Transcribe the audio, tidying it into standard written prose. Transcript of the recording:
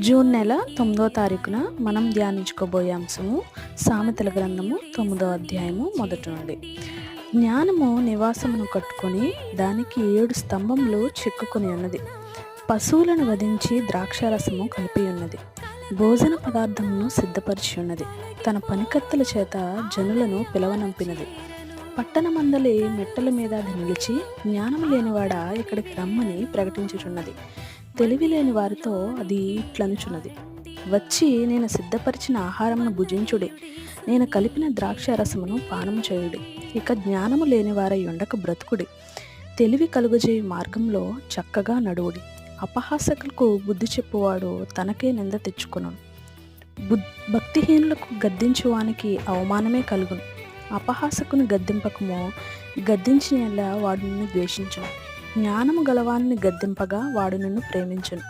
June నెల 9వ తారీఖున మనం ధ్యానించుకోబోయే అంశము సామెతల గ్రంథము 9వ అధ్యాయము మొదటి నుండి. జ్ఞానము నివాసమును కట్టుకొని దానికి 7 స్తంభములు చెక్కుకొని ఉన్నది. పశువులను వధించి ద్రాక్షారసము కలిపి ఉన్నది. భోజన పదార్థమును సిద్ధపరిచి ఉన్నది. తన పనికత్తెల చేత జనులను పిలవనంపినది. పట్టణమందలి మెట్టల మీద అది నిలిచి, జ్ఞానము లేనివాడా ఇక్కడికి రమ్మని ప్రకటించుచున్నది. తెలివి లేని వారితో అది ఇట్లనుచున్నది, వచ్చి నేను సిద్ధపరిచిన ఆహారమును భుజించుడి, నేను కలిపిన ద్రాక్ష రసమును పానము చేయుడి. ఇక జ్ఞానము లేని వారై ఉండక బ్రతుకుడి. తెలివి కలుగజేయు మార్గంలో చక్కగా నడువుడి. అపహాసకులకు బుద్ధి చెప్పువాడు తనకే నింద తెచ్చుకొనును. భక్తిహీనులకు గద్దించువానికి అవమానమే కలుగును. అపహాసకుని గద్దింపకము, గద్దించిన వాడు నిన్ను ద్వేషించును. జ్ఞానము గలవాన్ని గద్దింపగా వాడు నిన్ను ప్రేమించును.